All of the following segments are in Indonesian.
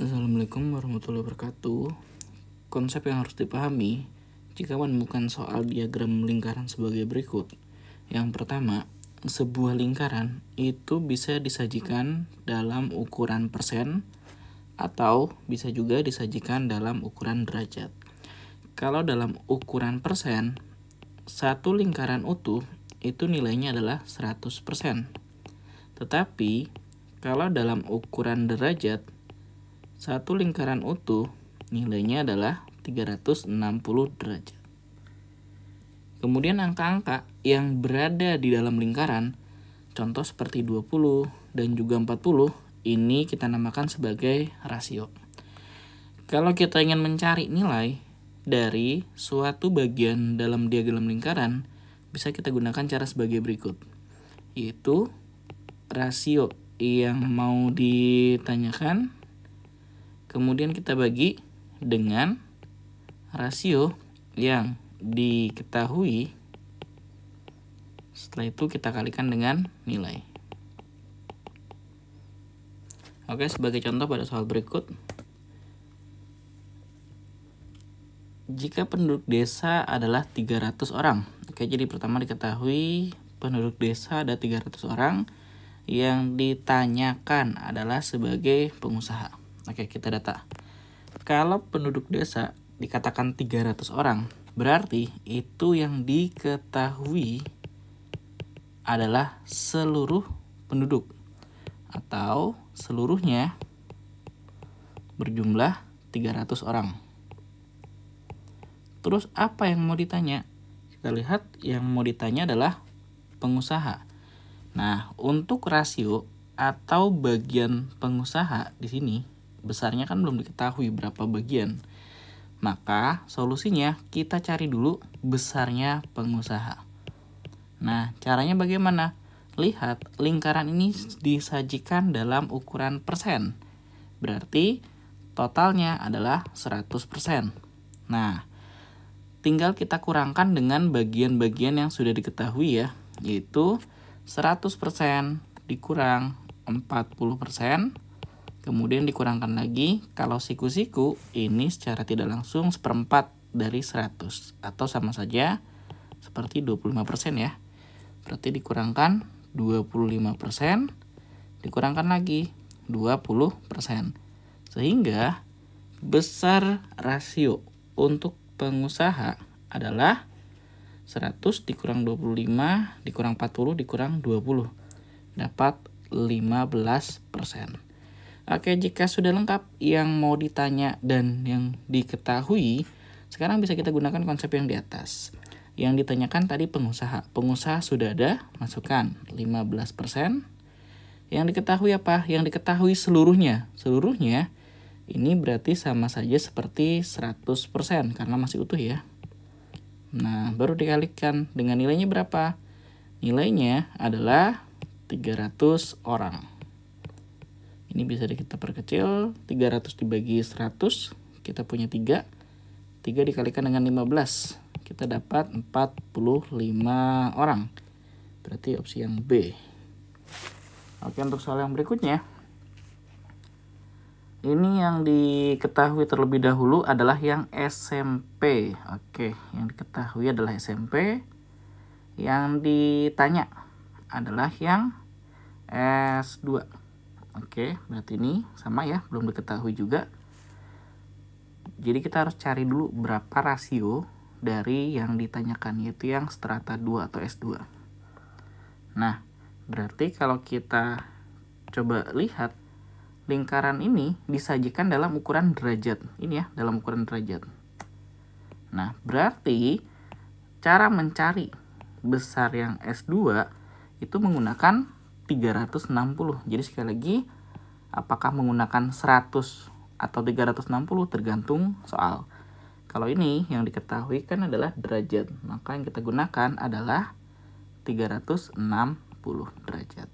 Assalamualaikum warahmatullahi wabarakatuh. Konsep yang harus dipahami jika menemukan soal diagram lingkaran sebagai berikut. Yang pertama, sebuah lingkaran itu bisa disajikan dalam ukuran persen atau bisa juga disajikan dalam ukuran derajat. Kalau dalam ukuran persen, satu lingkaran utuh itu nilainya adalah 100%. Tetapi kalau dalam ukuran derajat, satu lingkaran utuh nilainya adalah 360 derajat. Kemudian angka-angka yang berada di dalam lingkaran, contoh seperti 20 dan juga 40, ini kita namakan sebagai rasio. Kalau kita ingin mencari nilai dari suatu bagian dalam diagram lingkaran, bisa kita gunakan cara sebagai berikut, yaitu rasio yang mau ditanyakan kemudian kita bagi dengan rasio yang diketahui. Setelah itu kita kalikan dengan nilai. Oke, sebagai contoh pada soal berikut. Jika penduduk desa adalah 300 orang. Oke, jadi pertama diketahui penduduk desa ada 300 orang. Yang ditanyakan adalah sebagai pengusaha. Oke, kita data. Kalau penduduk desa dikatakan 300 orang, berarti itu yang diketahui adalah seluruh penduduk atau seluruhnya berjumlah 300 orang. Terus apa yang mau ditanya? Kita lihat yang mau ditanya adalah pengusaha. Nah, untuk rasio atau bagian pengusaha di sini besarnya kan belum diketahui berapa bagian. Maka solusinya kita cari dulu besarnya pengusaha. Nah, caranya bagaimana? Lihat, lingkaran ini disajikan dalam ukuran persen. Berarti totalnya adalah 100%. Nah, tinggal kita kurangkan dengan bagian-bagian yang sudah diketahui ya, yaitu 100% dikurang 40%. Kemudian dikurangkan lagi, kalau siku-siku ini secara tidak langsung 1/4 dari 100 atau sama saja seperti 25% ya. Berarti dikurangkan 25%, dikurangkan lagi 20%. Sehingga besar rasio untuk pengusaha adalah 100 dikurang 25 dikurang 40 dikurang 20. Dapat 15%. Oke, jika sudah lengkap yang mau ditanya dan yang diketahui, sekarang bisa kita gunakan konsep yang di atas. Yang ditanyakan tadi pengusaha. Pengusaha sudah ada, masukkan 15%. Yang diketahui apa? Yang diketahui seluruhnya. Seluruhnya ini berarti sama saja seperti 100% karena masih utuh ya. Nah, baru dikalikan dengan nilainya berapa? Nilainya adalah 300 orang. Ini bisa kita perkecil, 300 dibagi 100, kita punya 3. 3 dikalikan dengan 15, kita dapat 45 orang. Berarti opsi yang B. Oke, untuk soal yang berikutnya. Ini yang diketahui terlebih dahulu adalah yang SMP. Oke, yang diketahui adalah SMP. Yang ditanya adalah yang S2. Oke, berarti ini sama ya, belum diketahui juga. Jadi kita harus cari dulu berapa rasio dari yang ditanyakan, yaitu yang strata 2 atau S2. Nah, berarti kalau kita coba lihat, lingkaran ini disajikan dalam ukuran derajat. Ini ya, dalam ukuran derajat. Nah, berarti cara mencari besar yang S2 itu menggunakan 360. Jadi sekali lagi, apakah menggunakan 100 atau 360 tergantung soal. Kalau ini yang diketahui kan adalah derajat, maka yang kita gunakan adalah 360 derajat.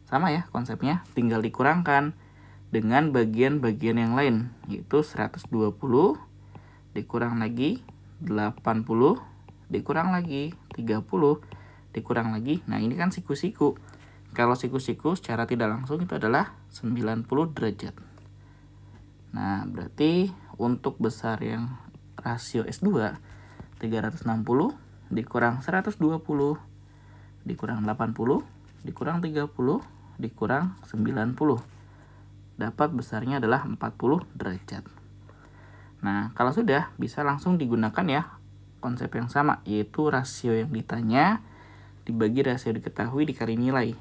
Sama ya konsepnya, tinggal dikurangkan dengan bagian-bagian yang lain, yaitu 120 dikurang lagi 80 dikurang lagi 30 dikurang lagi. Nah, ini kan siku-siku. Kalau siku-siku secara tidak langsung itu adalah 90 derajat. Nah, berarti untuk besar yang rasio S2, 360 dikurang 120 dikurang 80 dikurang 30 dikurang 90. Dapat besarnya adalah 40 derajat. Nah, kalau sudah, bisa langsung digunakan ya konsep yang sama, yaitu rasio yang ditanya dibagi rasio diketahui dikali nilai.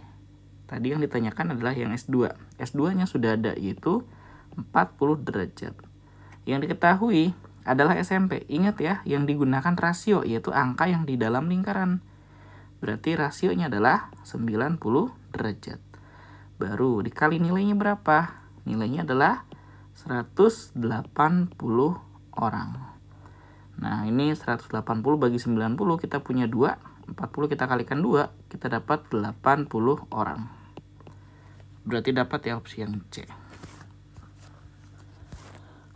Tadi yang ditanyakan adalah yang S2. S2-nya sudah ada, yaitu 40 derajat. Yang diketahui adalah SMP. Ingat ya, yang digunakan rasio, yaitu angka yang di dalam lingkaran. Berarti rasionya adalah 90 derajat. Baru dikali nilainya berapa? Nilainya adalah 180 orang. Nah, ini 180 bagi 90, kita punya 2. 40 kita kalikan 2, kita dapat 80 orang. Berarti dapat ya opsi yang C.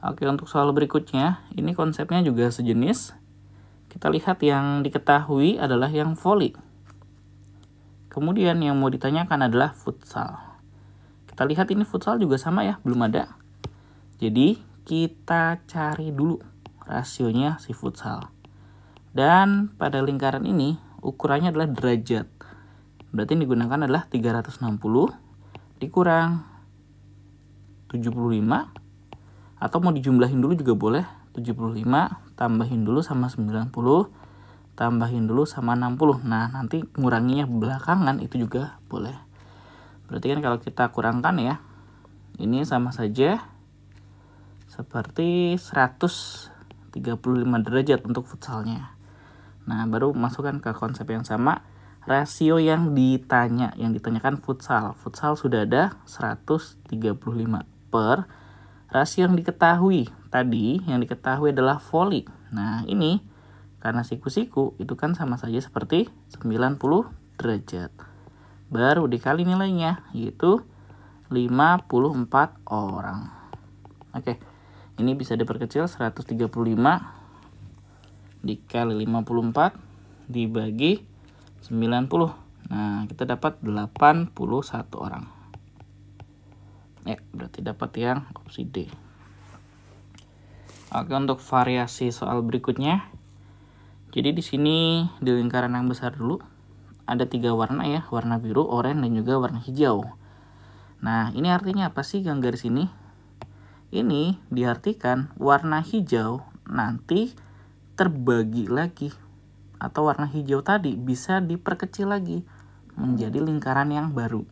Oke, untuk soal berikutnya, ini konsepnya juga sejenis. Kita lihat yang diketahui adalah yang voli. Kemudian yang mau ditanyakan adalah futsal. Kita lihat ini futsal juga sama ya, belum ada. Jadi kita cari dulu rasionya si futsal. Dan pada lingkaran ini ukurannya adalah derajat. Berarti yang digunakan adalah 360 dikurang 75. Atau mau dijumlahin dulu juga boleh. 75 tambahin dulu sama 90. Tambahin dulu sama 60. Nah, nanti nguranginya belakangan itu juga boleh. Berarti kan kalau kita kurangkan ya, ini sama saja seperti 135 derajat untuk futsalnya. Nah, baru masukkan ke konsep yang sama. Rasio yang ditanya, yang ditanyakan futsal. Futsal sudah ada 135 per rasio yang diketahui. Tadi yang diketahui adalah voli. Nah, ini karena siku-siku itu kan sama saja seperti 90 derajat. Baru dikali nilainya, yaitu 54 orang. Oke, ini bisa diperkecil 135 dikali 54 dibagi 90. Nah, kita dapat 81 orang. Ya, berarti dapat yang opsi D. Oke, untuk variasi soal berikutnya. Jadi di sini di lingkaran yang besar dulu ada 3 warna ya, warna biru, oranye, dan juga warna hijau. Nah, ini artinya apa sih yang garis ini? Ini diartikan warna hijau nanti terbagi lagi, atau warna hijau tadi bisa diperkecil lagi menjadi lingkaran yang baru.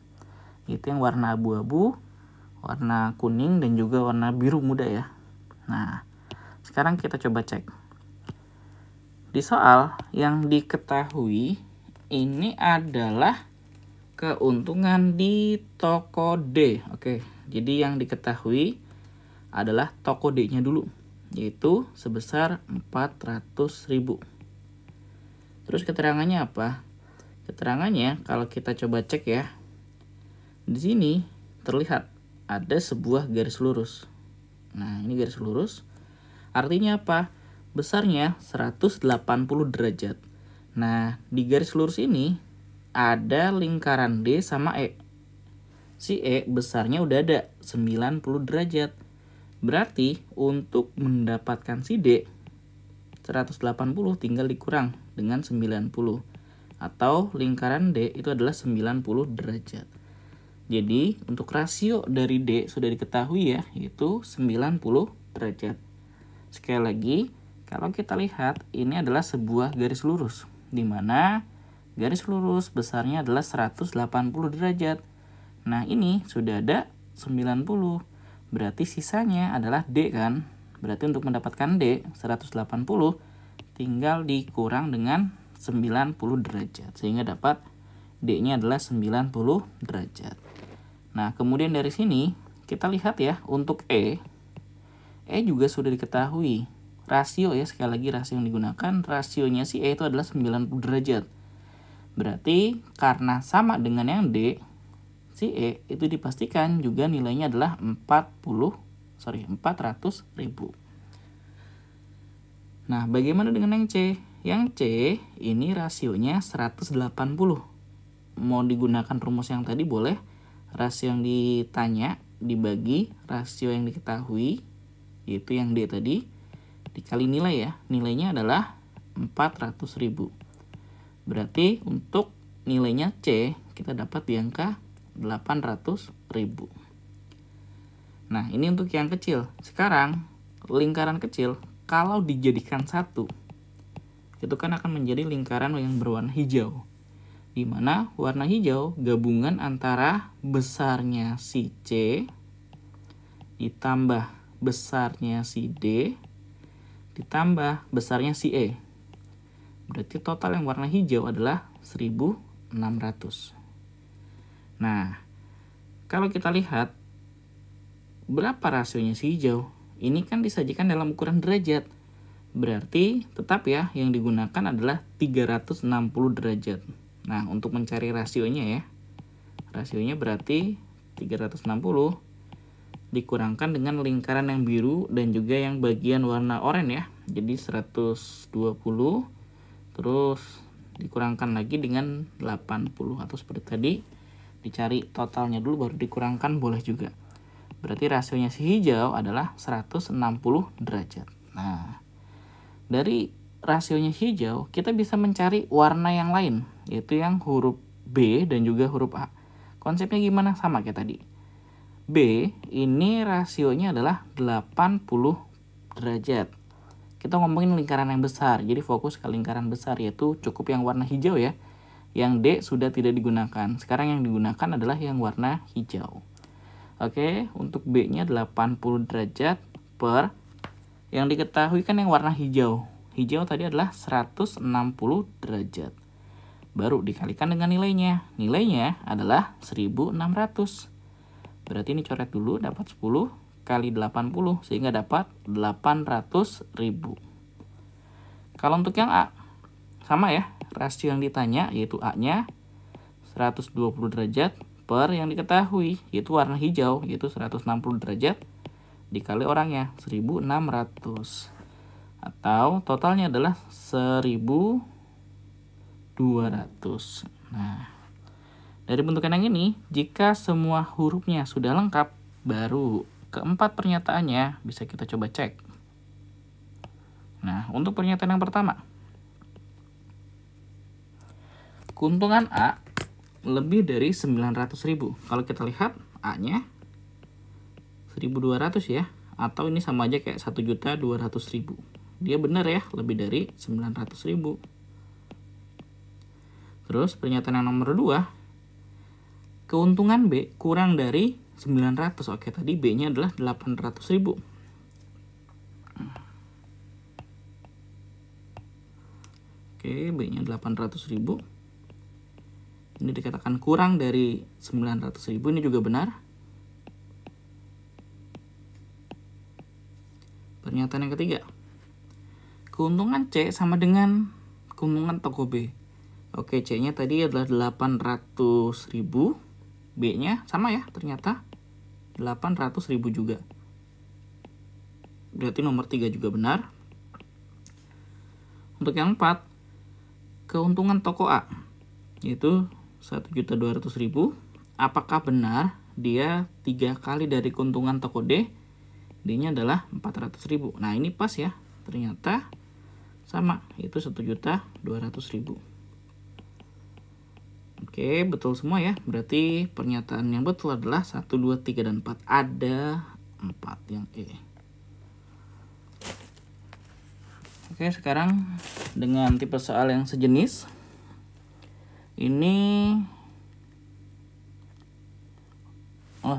Itu yang warna abu-abu, warna kuning, dan juga warna biru muda ya. Nah, sekarang kita coba cek. Di soal yang diketahui ini adalah keuntungan di toko D. Oke, jadi yang diketahui adalah toko D-nya dulu, yaitu sebesar 400.000. Terus keterangannya apa? Keterangannya kalau kita coba cek ya. Di sini terlihat ada sebuah garis lurus. Nah, ini garis lurus. Artinya apa? Besarnya 180 derajat. Nah, di garis lurus ini ada lingkaran D sama E. Si E besarnya udah ada 90 derajat. Berarti untuk mendapatkan si D 180 tinggal dikurang dengan 90. Atau lingkaran D itu adalah 90 derajat. Jadi untuk rasio dari D sudah diketahui ya, yaitu 90 derajat. Sekali lagi, kalau kita lihat ini adalah sebuah garis lurus, di mana garis lurus besarnya adalah 180 derajat. Nah, ini sudah ada 90. Berarti sisanya adalah D kan? Berarti untuk mendapatkan D 180 tinggal dikurang dengan 90 derajat. Sehingga dapat D-nya adalah 90 derajat. Nah, kemudian dari sini kita lihat ya untuk E juga sudah diketahui. Rasio ya, sekali lagi rasio yang digunakan, rasionya si E itu adalah 90 derajat. Berarti karena sama dengan yang D, si E itu dipastikan juga nilainya adalah 400.000. Nah, bagaimana dengan yang C? Yang C ini rasionya 180. Mau digunakan rumus yang tadi boleh. Rasio yang ditanya dibagi rasio yang diketahui yaitu yang D tadi, dikali nilai ya. Nilainya adalah 400.000. Berarti untuk nilainya C kita dapat di angka 800.000. Nah, ini untuk yang kecil. Sekarang lingkaran kecil kalau dijadikan satu, itu kan akan menjadi lingkaran yang berwarna hijau, di mana warna hijau gabungan antara besarnya si C ditambah besarnya si D ditambah besarnya si E. Berarti total yang warna hijau adalah 1.600. Nah, kalau kita lihat berapa rasionya si hijau, ini kan disajikan dalam ukuran derajat. Berarti tetap ya yang digunakan adalah 360 derajat. Nah, untuk mencari rasionya ya. Rasionya berarti 360 dikurangkan dengan lingkaran yang biru dan juga yang bagian warna oranye ya. Jadi 120 terus dikurangkan lagi dengan 80 atau seperti tadi dicari totalnya dulu baru dikurangkan boleh juga. Berarti rasionya si hijau adalah 160 derajat. Nah, dari rasionya hijau kita bisa mencari warna yang lain, yaitu yang huruf B dan juga huruf A. Konsepnya gimana? Sama kayak tadi. B ini rasionya adalah 80 derajat. Kita ngomongin lingkaran yang besar, jadi fokus ke lingkaran besar, yaitu cukup yang warna hijau ya. Yang D sudah tidak digunakan. Sekarang yang digunakan adalah yang warna hijau. Oke, untuk B-nya 80 derajat per yang diketahui kan yang warna hijau. Hijau tadi adalah 160 derajat. Baru dikalikan dengan nilainya. Nilainya adalah 1.600. Berarti ini coret dulu, dapat 10 kali 80 sehingga dapat 800.000. Kalau untuk yang A, sama ya, rasio yang ditanya yaitu A-nya 120 derajat per yang diketahui yaitu warna hijau yaitu 160 derajat dikali orangnya 1.600, atau totalnya adalah 1.200. Nah, dari bentukan yang ini, jika semua hurufnya sudah lengkap, baru keempat pernyataannya bisa kita coba cek. Nah, untuk pernyataan yang pertama, keuntungan A lebih dari 900.000. Kalau kita lihat A-nya 1.200 ya, atau ini sama aja kayak 1.200.000. Dia benar ya, lebih dari 900.000. Terus pernyataan yang nomor 2, keuntungan B kurang dari 900. Oke, tadi B-nya adalah 800.000. Oke, B-nya 800.000. Ini dikatakan kurang dari 900.000, ini juga benar. Pernyataan yang ketiga, keuntungan C sama dengan keuntungan toko B. Oke, C-nya tadi adalah 800.000, B-nya sama ya, ternyata 800.000 juga. Berarti nomor 3 juga benar. Untuk yang 4, keuntungan toko A yaitu 1.200.000. Apakah benar dia 3 kali dari keuntungan toko D? D-nya adalah 400.000. Nah, ini pas ya. Ternyata sama, itu 1.200.000. Oke, betul semua ya. Berarti pernyataan yang betul adalah 1, 2, 3, dan 4. Ada 4 yang E. Oke, sekarang dengan tipe soal yang sejenis. Ini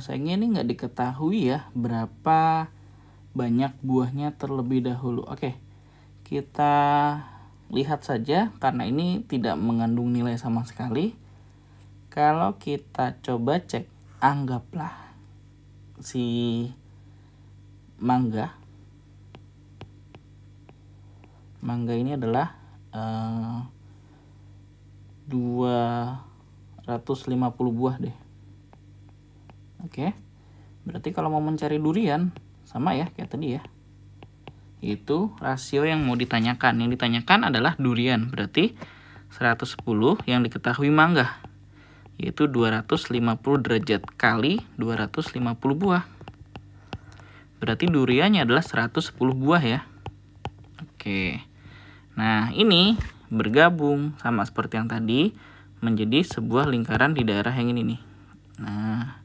sayangnya ini nggak diketahui ya berapa banyak buahnya terlebih dahulu. Oke, kita lihat saja karena ini tidak mengandung nilai sama sekali. Kalau kita coba cek, anggaplah si mangga ini adalah 250 buah deh. Oke, berarti kalau mau mencari durian sama ya kayak tadi ya. Itu rasio yang mau ditanyakan. Yang ditanyakan adalah durian, berarti 110 yang diketahui mangga, yaitu 250 derajat kali 250 buah. Berarti duriannya adalah 110 buah ya. Oke. Nah, ini bergabung sama seperti yang tadi menjadi sebuah lingkaran di daerah yang ini nih. Nah,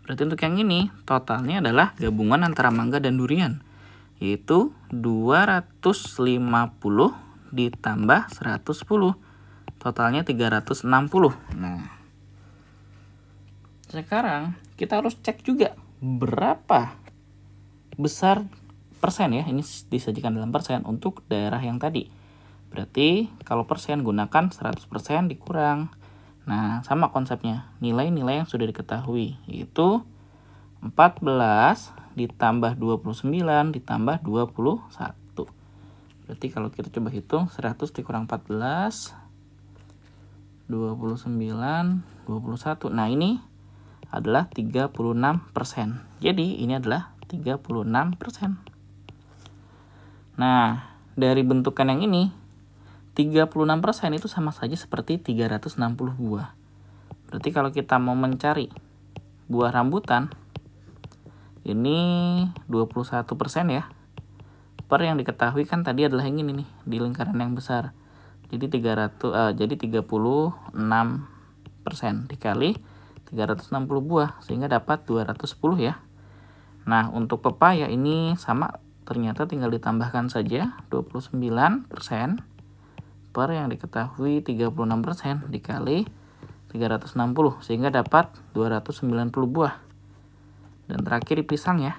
berarti untuk yang ini totalnya adalah gabungan antara mangga dan durian, yaitu 250 ditambah 110. Totalnya 360. Nah, sekarang kita harus cek juga berapa besar persen ya. Ini disajikan dalam persen untuk daerah yang tadi. Berarti kalau persen gunakan 100% dikurang. Nah, sama konsepnya. Nilai-nilai yang sudah diketahui, yaitu 14 ditambah 29 ditambah 21. Berarti kalau kita coba hitung 100 dikurang 14, 29, 21. Nah, ini adalah 36%. Jadi ini adalah 36%. Nah, dari bentukan yang ini 36% itu sama saja seperti 360 buah. Berarti kalau kita mau mencari buah rambutan, ini 21% ya. Per yang diketahui kan tadi adalah yang ini nih, di lingkaran yang besar. Jadi 36% dikali 360 buah sehingga dapat 210 ya. Nah, untuk pepaya ini sama, ternyata tinggal ditambahkan saja 29% per yang diketahui 36% dikali 360 sehingga dapat 290 buah. Dan terakhir pisang ya.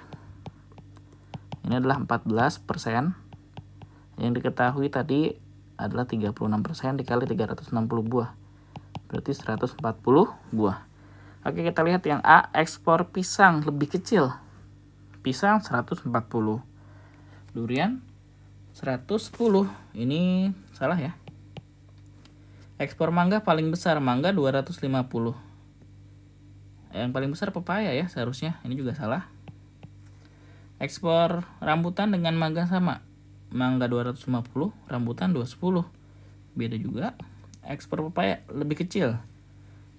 Ini adalah 14%. Yang diketahui tadi adalah 36% dikali 360 buah. Berarti 140 buah. Oke, kita lihat yang A, ekspor pisang lebih kecil. Pisang 140. Durian 110. Ini salah ya. Ekspor mangga paling besar, mangga 250. Yang paling besar pepaya ya seharusnya. Ini juga salah. Ekspor rambutan dengan mangga sama. Mangga 250, rambutan 210. Beda juga. Ekspor pepaya lebih kecil.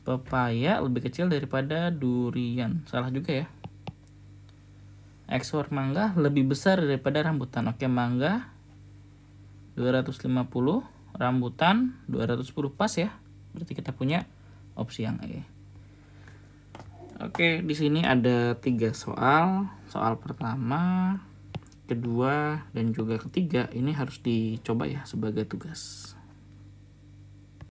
Pepaya lebih kecil daripada durian. Salah juga ya. Ekspor mangga lebih besar daripada rambutan. Oke, mangga 250, rambutan 210, pas ya. Berarti kita punya opsi yang E. Oke, di sini ada 3 soal. Soal pertama, kedua, dan juga ketiga ini harus dicoba ya sebagai tugas.